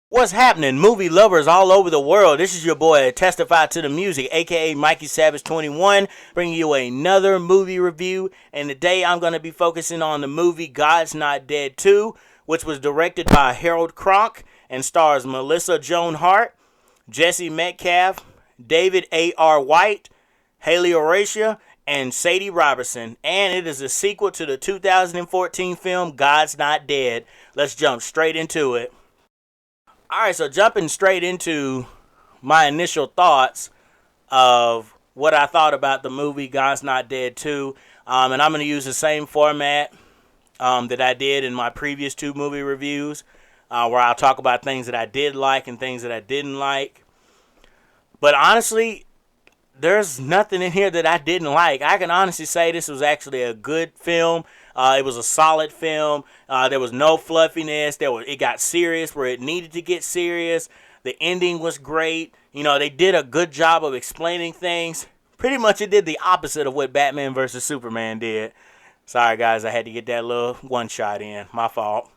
What's happening, movie lovers all over the world? This is your boy, Testify to the Music, aka Mikey Savage 21, bringing you another movie review. And today I'm going to be focusing on the movie God's Not Dead 2, which was directed by Harold Cronk and stars Melissa Joan Hart, Jesse Metcalfe, David A.R. White, Hayley Orrantia, and Sadie Robertson. And it is a sequel to the 2014 film God's Not Dead. Let's jump straight into it. Alright, so jumping straight into my initial thoughts of what I thought about the movie God's Not Dead 2. And I'm going to use the same format that I did in my previous two movie reviews, where I'll talk about things that I did like and things that I didn't like. But honestly, there's nothing in here that I didn't like. I can honestly say this was actually a good film. It was a solid film. There was no fluffiness. It got serious where it needed to get serious. The ending was great. You know, they did a good job of explaining things. Pretty much it did the opposite of what Batman vs. Superman did. Sorry, guys, I had to get that little one shot in. My fault.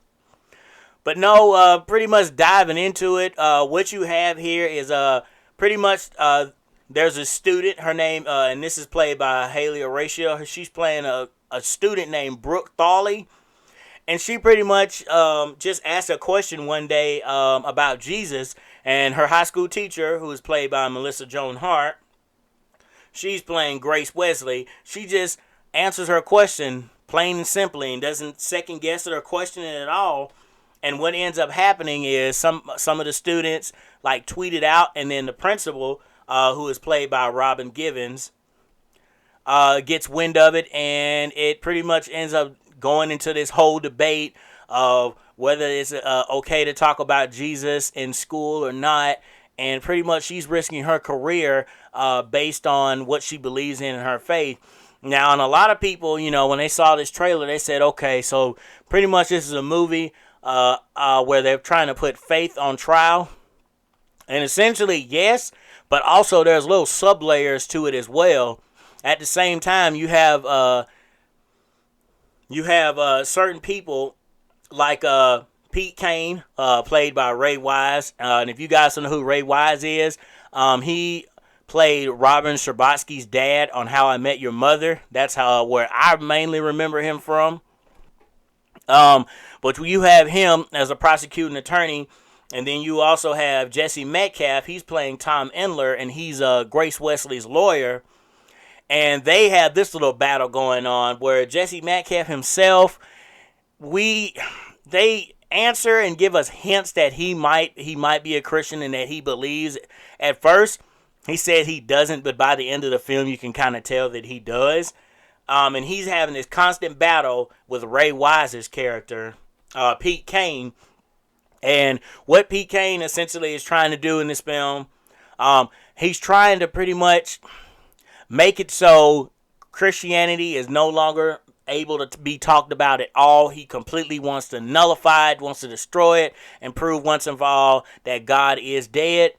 But no, pretty much diving into it, what you have here is pretty much... there's a student, her name, and this is played by Hayley Orrantia. She's playing a student named Brooke Thawley. And she pretty much just asked a question one day about Jesus. And her high school teacher, who is played by Melissa Joan Hart, she's playing Grace Wesley. She just answers her question plain and simply and doesn't second guess it or question it at all. And what ends up happening is some of the students like tweet it out, and then the principal, who is played by Robin Givens, gets wind of it, and it pretty much ends up going into this whole debate of whether it's okay to talk about Jesus in school or not. And pretty much she's risking her career based on what she believes in her faith. Now, and a lot of people, you know, when they saw this trailer, they said, okay, so pretty much this is a movie where they're trying to put faith on trial. And essentially, yes, but also there's little sub-layers to it as well. At the same time, you have certain people like Pete Kane, played by Ray Wise. And if you guys don't know who Ray Wise is, he played Robin Scherbatsky's dad on How I Met Your Mother. That's where I mainly remember him from. But you have him as a prosecuting attorney. And then you also have Jesse Metcalfe. He's playing Tom Endler, and he's Grace Wesley's lawyer. And they have this little battle going on where Jesse Metcalfe himself, they answer and give us hints that he might be a Christian and that he believes. At first, he said he doesn't, but by the end of the film, you can kind of tell that he does. And he's having this constant battle with Ray Wise's character, Pete Kane. And what Pete Kane essentially is trying to do in this film, he's trying to pretty much make it so Christianity is no longer able to be talked about at all. He completely wants to nullify it, wants to destroy it, and prove once and for all that God is dead.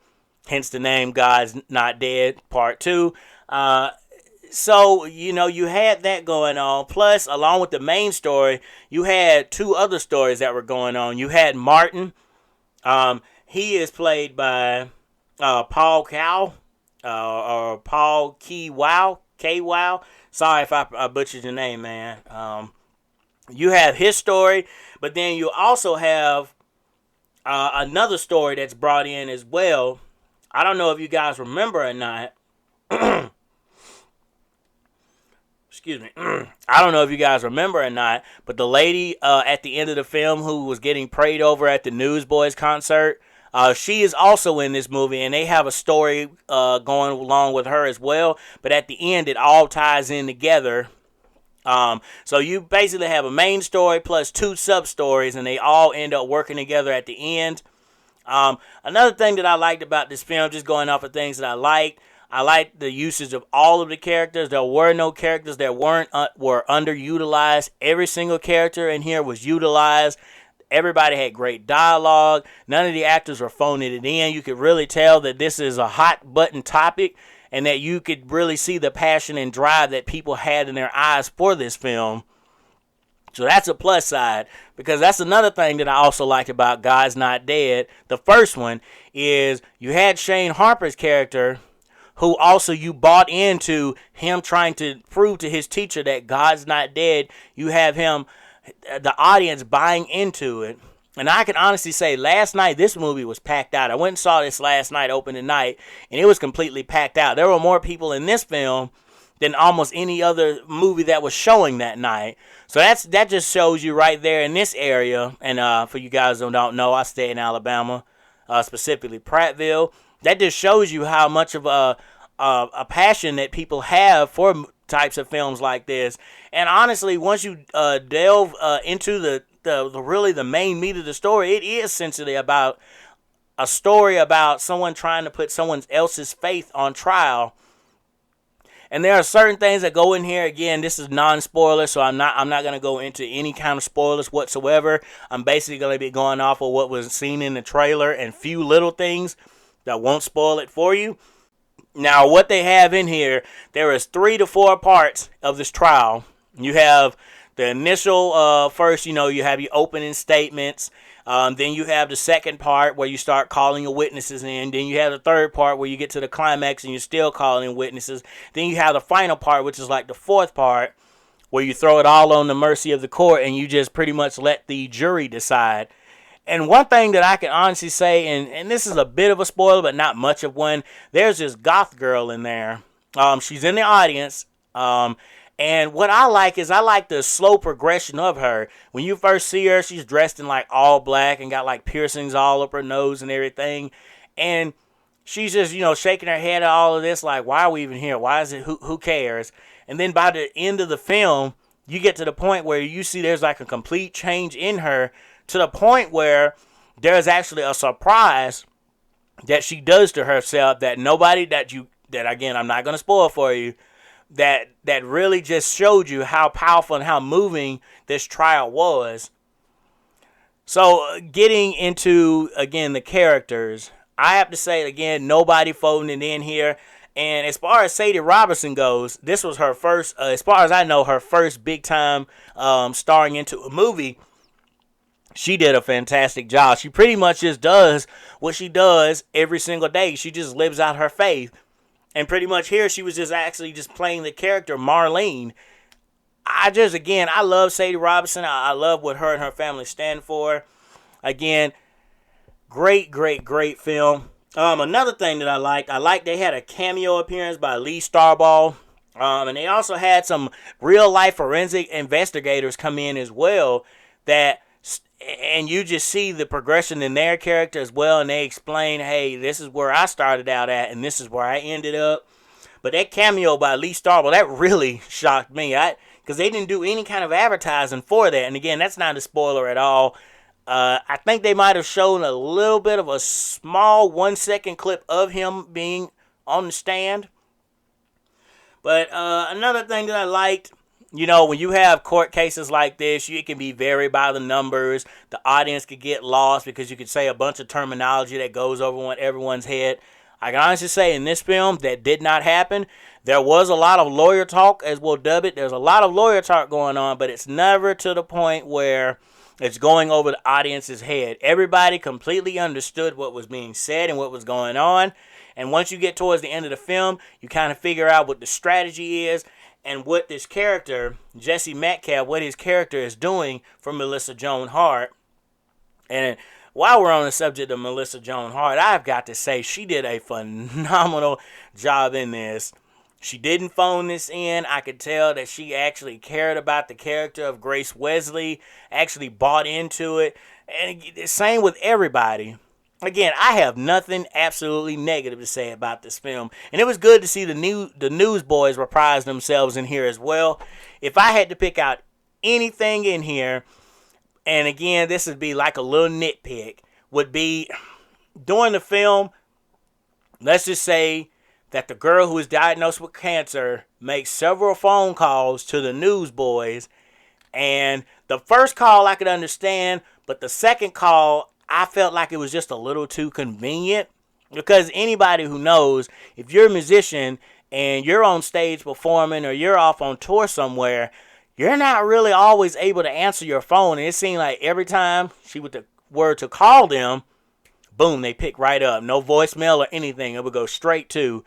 Hence the name God's Not Dead, Part 2. So, you know, you had that going on. Plus, along with the main story, you had two other stories that were going on. You had Martin. He is played by Paul Cow, or Paul K-Wow. Sorry if I butchered your name, man. You have his story, but then you also have another story that's brought in as well. I don't know if you guys remember or not. Excuse me. I don't know if you guys remember or not, but the lady at the end of the film who was getting prayed over at the Newsboys concert, she is also in this movie, and they have a story going along with her as well. But at the end, it all ties in together. So you basically have a main story plus two sub-stories, and they all end up working together at the end. Another thing that I liked about this film, just going off of things that I liked the usage of all of the characters. There were no characters that were underutilized. Every single character in here was utilized. Everybody had great dialogue. None of the actors were phoning it in. You could really tell that this is a hot button topic, and that you could really see the passion and drive that people had in their eyes for this film. So that's a plus side, because that's another thing that I also liked about God's Not Dead. The first one is you had Shane Harper's character, who also you bought into him trying to prove to his teacher that God's not dead. You have him, the audience, buying into it. And I can honestly say last night this movie was packed out. I went and saw this last night, opening night, and it was completely packed out. There were more people in this film than almost any other movie that was showing that night. So that just shows you right there in this area. And for you guys who don't know, I stay in Alabama, specifically Prattville. That just shows you how much of a passion that people have for types of films like this. And honestly, once you delve into the main meat of the story, it is essentially about a story about someone trying to put someone else's faith on trial. And there are certain things that go in here. Again, this is non-spoiler, so I'm not going to go into any kind of spoilers whatsoever. I'm basically going to be going off of what was seen in the trailer and few little things that won't spoil it for you. Now, what they have in here, there is 3 to 4 parts of this trial. You have the initial, first, you have your opening statements. Then you have the second part where you start calling your witnesses in. Then you have the third part where you get to the climax and you're still calling in witnesses. Then you have the final part, which is like the fourth part, where you throw it all on the mercy of the court and you just pretty much let the jury decide. And one thing that I can honestly say, and this is a bit of a spoiler, but not much of one, there's this goth girl in there. She's in the audience. And what I like is I like the slow progression of her. When you first see her, she's dressed in like all black and got like piercings all up her nose and everything. And she's just, shaking her head at all of this, like, why are we even here? Why is it, who cares? And then by the end of the film, you get to the point where you see there's like a complete change in her, to the point where there's actually a surprise that she does to herself that nobody, that again, I'm not going to spoil for you, that really just showed you how powerful and how moving this trial was. So getting into, again, the characters, I have to say, again, nobody folding it in here. And as far as Sadie Robertson goes, this was her first, as far as I know, her first big time starring into a movie. She did a fantastic job. She pretty much just does what she does every single day. She just lives out her faith. And pretty much here, she was just actually just playing the character Marlene. I love Sadie Robertson. I love what her and her family stand for. Again, great film. Another thing that I liked they had a cameo appearance by Lee Starball. And they also had some real life forensic investigators come in as well, and you just see the progression in their character as well, and they explain, hey, this is where I started out at, and this is where I ended up. But that cameo by Lee Starball, that really shocked me, because they didn't do any kind of advertising for that. And again, that's not a spoiler at all. I think they might have shown a little bit of a small 1-second clip of him being on the stand. But another thing that I liked, when you have court cases like this, it can be varied by the numbers. The audience could get lost because you could say a bunch of terminology that goes over everyone's head. I can honestly say in this film, that did not happen. There was a lot of lawyer talk, as we'll dub it. There's a lot of lawyer talk going on, but it's never to the point where it's going over the audience's head. Everybody completely understood what was being said and what was going on. And once you get towards the end of the film, you kind of figure out what the strategy is, and what this character, Jesse Metcalfe, what his character is doing for Melissa Joan Hart. And while we're on the subject of Melissa Joan Hart, I've got to say she did a phenomenal job in this. She didn't phone this in. I could tell that she actually cared about the character of Grace Wesley, actually bought into it. And same with everybody. Again, I have nothing absolutely negative to say about this film. And it was good to see the newsboys reprise themselves in here as well. If I had to pick out anything in here, and again, this would be like a little nitpick, would be during the film, let's just say that the girl who was diagnosed with cancer makes several phone calls to the newsboys. And the first call I could understand, but the second call, I felt like it was just a little too convenient, because anybody who knows, if you're a musician and you're on stage performing or you're off on tour somewhere, you're not really always able to answer your phone. And it seemed like every time she were to call them, boom, they pick right up. No voicemail or anything. It would go straight to.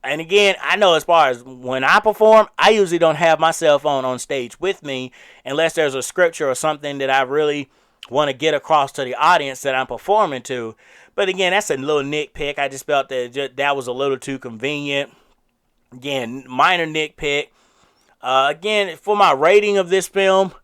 And again, I know as far as when I perform, I usually don't have my cell phone on stage with me unless there's a scripture or something that I really want to get across to the audience that I'm performing to. But again, that's a little nitpick. I just felt that that was a little too convenient. Again, minor nitpick. Again, for my rating of this film,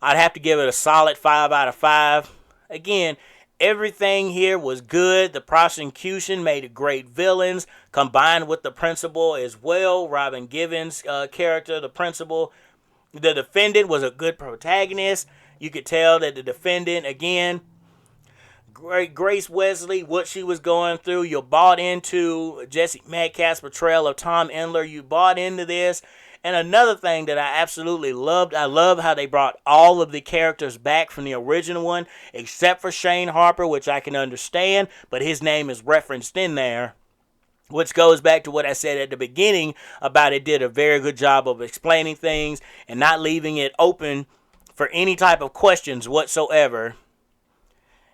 I'd have to give it a solid 5 out of 5. Again, everything here was good. The prosecution made great villains, combined with the principal as well. Robin Givens' character, the principal. The defendant was a good protagonist. You could tell that the defendant, again, Grace Wesley, what she was going through. You bought into Jesse Metcalfe's portrayal of Tom Endler. You bought into this. And another thing that I absolutely loved, I love how they brought all of the characters back from the original one, except for Shane Harper, which I can understand, but his name is referenced in there, which goes back to what I said at the beginning about it did a very good job of explaining things and not leaving it open for any type of questions whatsoever.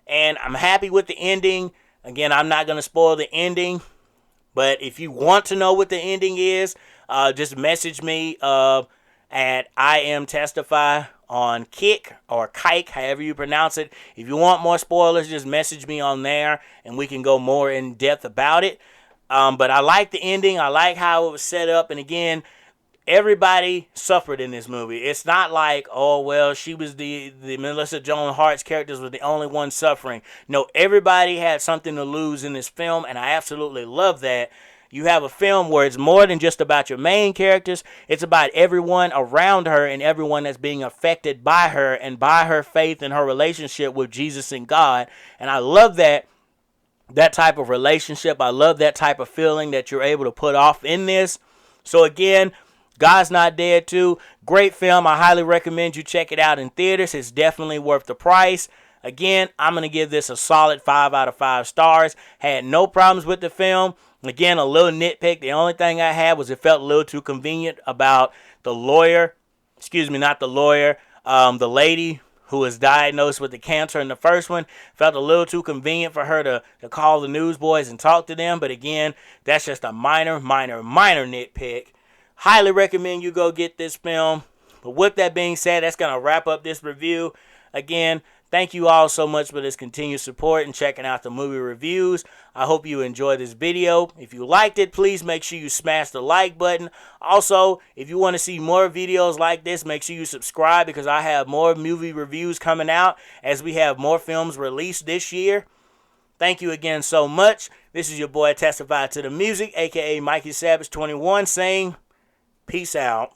And I'm happy with the ending. Again, I'm not going to spoil the ending, but if you want to know what the ending is, just message me at I Am Testify on Kick or Kike, however you pronounce it. If you want more spoilers, just message me on there and we can go more in depth about it. But I like the ending. I like how it was set up. And again, everybody suffered in this movie. It's not like, oh, well, she was the Melissa Joan Hart's characters was the only one suffering. No, everybody had something to lose in this film, and I absolutely love that. You have a film where it's more than just about your main characters. It's about everyone around her and everyone that's being affected by her and by her faith and her relationship with Jesus and God. And I love that type of relationship. I love that type of feeling that you're able to put off in this. So again, God's Not Dead 2, great film. I highly recommend you check it out in theaters. It's definitely worth the price. Again, I'm going to give this a solid 5 out of 5 stars. Had no problems with the film. Again, a little nitpick. The only thing I had was it felt a little too convenient about the lawyer. Excuse me, not the lawyer. The lady who was diagnosed with the cancer in the first one. Felt a little too convenient for her to call the newsboys and talk to them. But again, that's just a minor nitpick. Highly recommend you go get this film. But with that being said, that's going to wrap up this review. Again, thank you all so much for this continued support and checking out the movie reviews. I hope you enjoyed this video. If you liked it, please make sure you smash the like button. Also, if you want to see more videos like this, make sure you subscribe because I have more movie reviews coming out as we have more films released this year. Thank you again so much. This is your boy Testify to the Music, aka Mikey Savage 21, saying peace out.